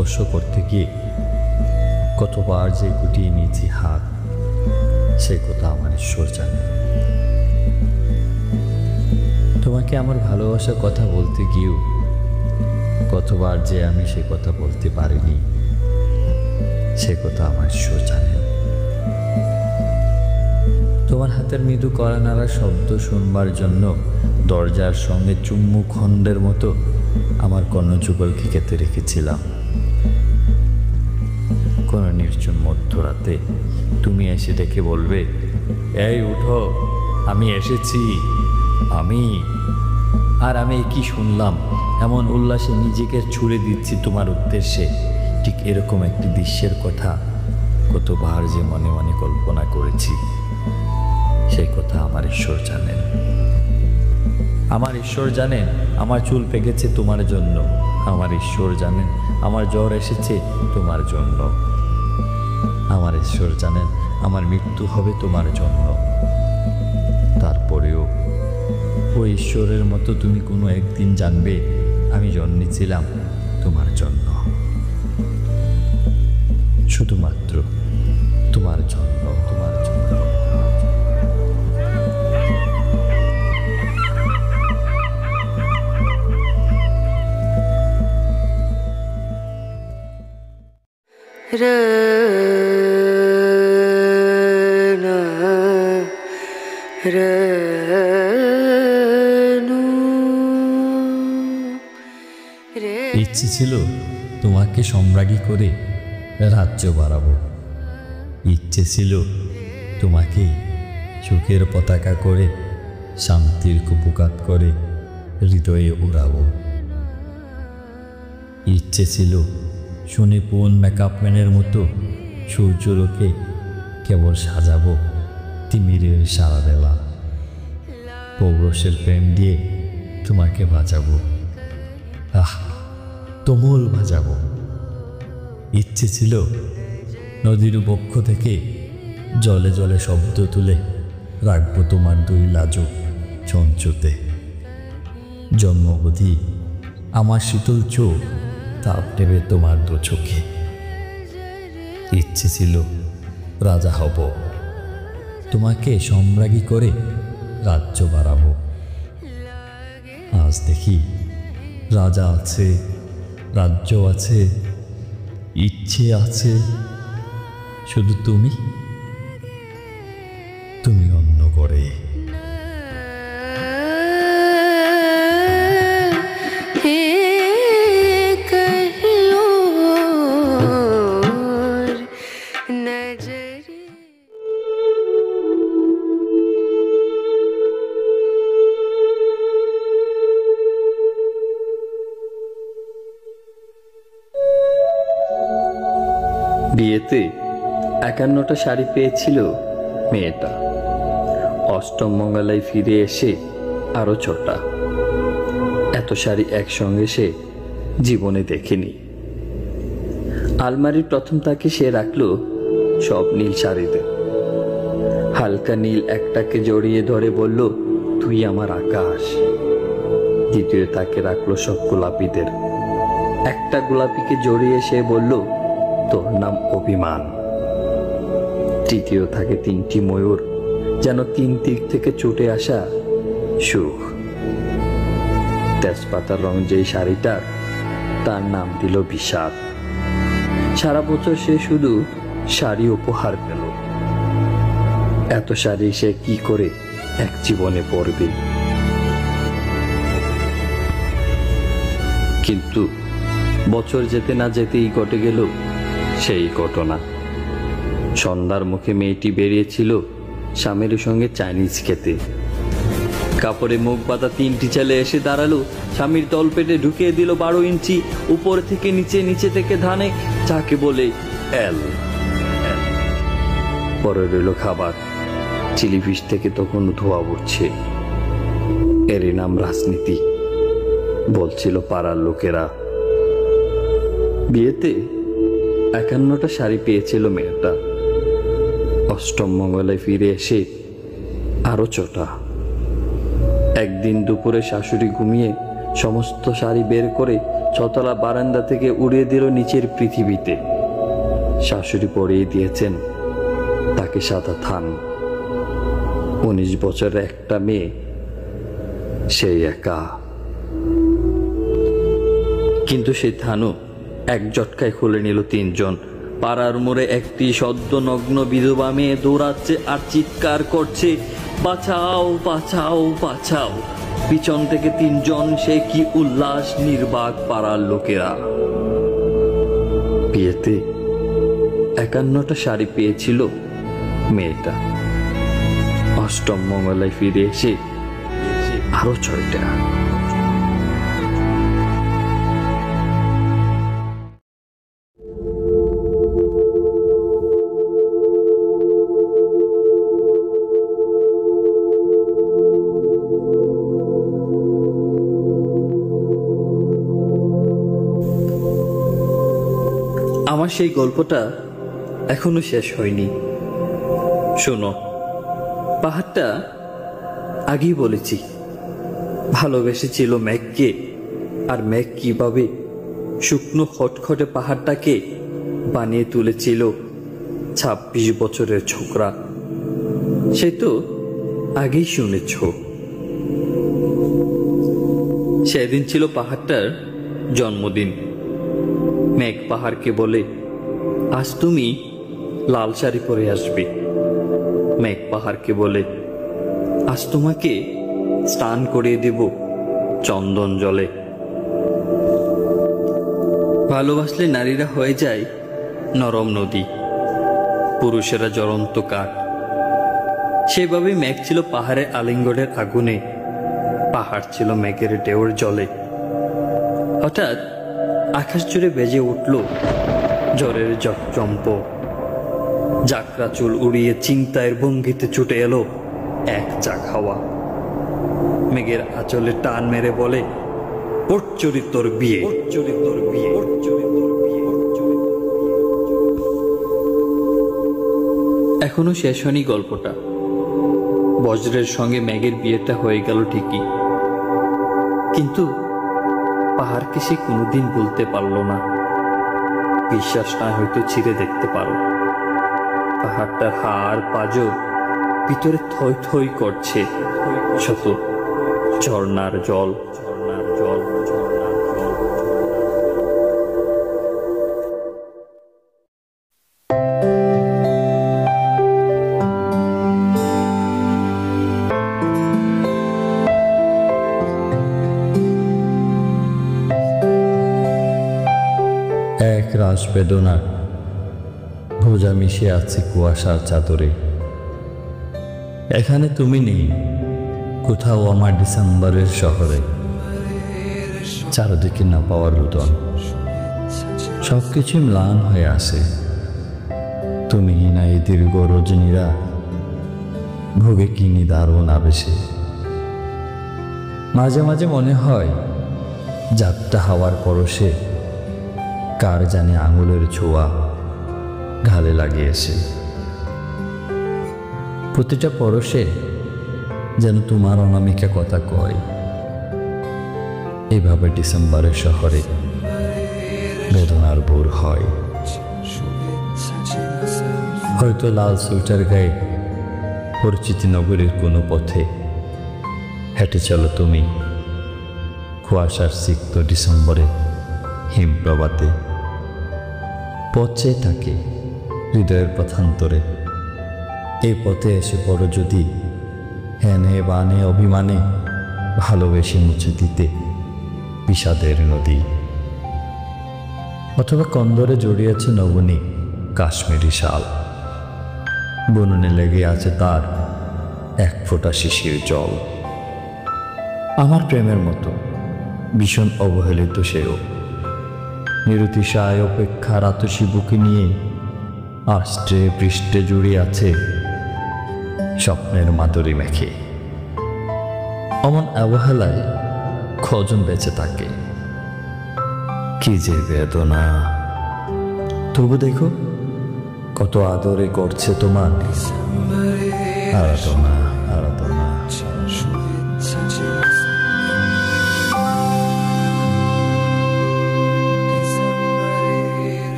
স্পর্শ করতে গিয়ে কতবার যে গুটিয়ে নিয়েছি হাত, সে কথা আমার ঈশ্বর জানে। তোমাকে আমার ভালোবাসার কথা বলতে গিয়েও কতবার যে আমি সে কথা বলতে পারিনি, সে কথা আমার ঈশ্বর জানে। তোমার হাতের মৃদু কড়া নাড়া শব্দ শুনবার জন্য দরজার সঙ্গে চুম্বু খণ্ডের মতো আমার কর্ণযুগলকে কেটে রেখেছিলাম। কোনো নির্জন মধ্যরাতে তুমি এসে ডেকে বলবে, এই উঠো, আমি এসেছি, আমি। আর আমি কি শুনলাম, এমন উল্লাসে নিজেকে ছুড়ে দিচ্ছি তোমার উদ্দেশ্যে। ঠিক এরকম একটি দৃশ্যের কথা কতবার যে মনে মনে কল্পনা করেছি, সেই কথা আমার ঈশ্বর জানেন। আমার ঈশ্বর জানেন আমার চুল পেকেছে তোমার জন্য। আমার ঈশ্বর জানেন আমার জ্বর এসেছে তোমার জন্য। আমার ঈশ্বর জানেন আমার মৃত্যু হবে তোমার জন্য। তারপরেও ও ঈশ্বরের মতো তুমি কোনো একদিন জানবে আমি জন্মেছিলাম তোমার জন্য, শুধুমাত্র তোমার জন্য, তোমার জন্য। ইচ্ছে ছিল তোমাকে সম্রাজ্ঞী করে রাজ্য বাড়াবো। ইচ্ছে ছিল তোমাকে সুখের পতাকা করে শান্তির কুপকাত করে হৃদয়ে উড়াবো। ইচ্ছে ছিল সুনিপুণ মেকআপম্যানের মতো সূর্যলোকে কেবল সাজাবো তিমিরের সারা বেলা। পৌরুষের প্রেম দিয়ে তোমাকে বাঁচাবো, তুমুল বাজাবো। ইচ্ছে ছিল নদীর বক্ষ থেকে জলে জলে শব্দ তুলে রাখবো তোমার দুই লাজুক চঞ্চুতে। জন্মবধি আমার শীতল চোখ তাপ নেবে তোমার দু চোখে। ইচ্ছে ছিল রাজা হব, তোমাকে সম্রাজ্ঞী করে রাজ্য বাড়াবো। আজ দেখি রাজা আছে, রাজ্য আছে, ইচ্ছে আছে, শুধু তুমি তুমি অন্য করে। বিয়েতে 51টা শাড়ি পেয়েছিল মেয়েটা। অষ্টম মঙ্গলায় ফিরে এসে আরো 6টা। এত শাড়ি একসঙ্গে সে জীবনে দেখেনি। আলমারির প্রথম তাকে সে রাখলো সব নীল শাড়িতে। হালকা নীল একটাকে জড়িয়ে ধরে বলল, তুই আমার আকাশ। দ্বিতীয় তাকে রাখলো সব গোলাপিদের। একটা গোলাপিকে জড়িয়ে সে বলল, তোর নাম অভিমান। তৃতীয় থাকে 3টি ময়ূর, যেন 3 দিক থেকে ছুটে আসা সুখ। তেজপাতার রং যেই শাড়িটার, তার নাম দিল বিষাদ। সারা বছর সে শুধু শাড়ি উপহার পেল। এত শাড়ি সে কি করে এক জীবনে পরবে? কিন্তু বছর যেতে না যেতেই ঘটে গেল সেই ঘটনা। সন্ধ্যার মুখে মেয়েটি বেরিয়েছিল স্বামীর সঙ্গে চাইনিজ খেতে। কাপড়ে মুখ বাঁধা 3টি ছেলে এসে দাঁড়ালো, স্বামীর তলপেটে ঢুকিয়ে দিল 12 ইঞ্চি, উপর থেকে নিচে, নিচে থেকে ধানে, যাকে বলে এল। পরে রইল খাবার। চিলি ফিশ থেকে তখন ধোয়া উঠছে। এরই নাম রাজনীতি, বলছিল পাড়ার লোকেরা। বিয়েতে 51টা শাড়ি পেয়েছিল মেয়েটা। অষ্টম মঙ্গলায় ফিরে এসে আরো 6টা। একদিন দুপুরে শাশুড়ি ঘুমিয়ে সমস্ত শাড়ি বের করে ছতলা বারান্দা থেকে উড়িয়ে দিল নিচের পৃথিবীতে। শাশুড়ি পরিয়ে দিয়েছেন তাকে সাদা থান। 19 বছরের একটা মেয়ে, সেই একা। কিন্তু সেই থানও এক ঝটকায় খুলে নিল 3 জন। পাড়ার মোড়ে একটি সদ্য নগ্ন বিধবা মেয়ে দৌড়াচ্ছে আর চিৎকার করছে, বাঁচাও বাঁচাও বাঁচাও। পিছন থেকে 3 জন, সে কি উল্লাস! নির্বাক পাড়ার লোকেরা। বিয়েতে 51টা শাড়ি পেয়েছিল মেয়েটা। অষ্টম মঙ্গলায় ফিরে এসে আরো 6টা। আমার সেই গল্পটা এখনো শেষ হয়নি। শোনো, পাহাড়টা আগেই বলেছি ভালোবেসেছিল মেঘকে, আর মেঘ কিভাবে শুকনো খটখটে পাহাড়টাকে বানিয়ে তুলেছিল 26 বছরের ছোকরা, সে তো আগেই শুনেছ। সেদিন ছিল পাহাড়টার জন্মদিন। মেঘ পাহাড়কে বলে, আজ তুমি লাল শাড়ি পরে আসবে। মেঘ পাহাড়কে বলে, আজ তোমাকে স্নান করিয়ে দেব চন্দন জলে। ভালোবাসলে নারীরা হয়ে যায় নরম নদী, পুরুষেরা জ্বলন্ত কাঠ। সেভাবে মেঘ ছিল পাহাড়ের আলিঙ্গনের আগুনে, পাহাড় ছিল মেঘের ঢেউর জলে। হঠাৎ আকাশ জুড়ে বেজে উঠল ঝড়ের জকজম্প। জাকরা চুল উড়িয়ে চিন্তায়ের ভঙ্গিতে ছুটে এলো এক ঝাঁক হাওয়া। মেঘের আঁচলে টান মেরে বলে, ওঠ চুরি তোর বিয়ে, ওঠ চুরি তোর বিয়ে, ওঠ চুরি তোর বিয়ে, ওঠ চুরি তোর বিয়ে। এখনো শেষ হয়নি গল্পটা। বজ্রের সঙ্গে মেঘের বিয়েটা হয়ে গেল ঠিকই, কিন্তু পাহাড়কে সে কোনোদিন বলতে পারল না। বিশ্বাস না হয়তো ছিঁড়ে দেখতে পারো। পাহাড়টার হাড় পাঁজর ভিতরে থই থই করছে শত ঝর্ণার জল, ঝর্ণার জল, ঝর্ণার জল। এক রাস বেদনার ভোজা মিশে আছে কুয়াশার চাদরে। এখানে তুমি নেই, কোথাও আমার ডিসেম্বরের শহরে। চারদিকে না পাওয়ার রুদন, সবকিছু ম্লান হয়ে আসে। তুমি না এই দীর্ঘ রজনীরা ভোগে কিনি দারুণ আবেশে। মাঝে মাঝে মনে হয় যাত্রা হাওয়ার পরশে কার জানে আঙুলের ছোঁয়া ঘালে লাগিয়েছে। প্রতিটা পরশে যেন তোমার অনামিকা কথা কয়। এভাবে ডিসেম্বরের শহরে বেদনার ভোর হয়। হয়তো লাল সোয়েটার গায়ে পরিচিতি নগরীর কোনো পথে হেঁটে চলো তুমি কুয়াশার সিক্ত ডিসেম্বরে হিমপ্রভাতে। পথ চেয়ে থাকে হৃদয়ের পথান্তরে। এই পথে এসে পড়ো যদি হেনে বানে অভিমানে ভালোবেসে মুছে দিতে বিষাদের নদী। অথবা কন্দরে জড়িয়েছে নবনী কাশ্মীরি শাল, বুননে লেগে আছে তার এক ফোঁটা শিশির জল। আমার প্রেমের মতো ভীষণ অবহেলিত সেও, নিরতিশায় অপেক্ষার আতশী বুকে নিয়ে আষ্টে পৃষ্ঠে জুড়ে আছে স্বপ্নের মাধুরী মেখে। অমন অবহেলায় কজন বেঁচে থাকে, কি যে বেদনা। তবু দেখো কত আদরে করছে তোমার আরাধনা।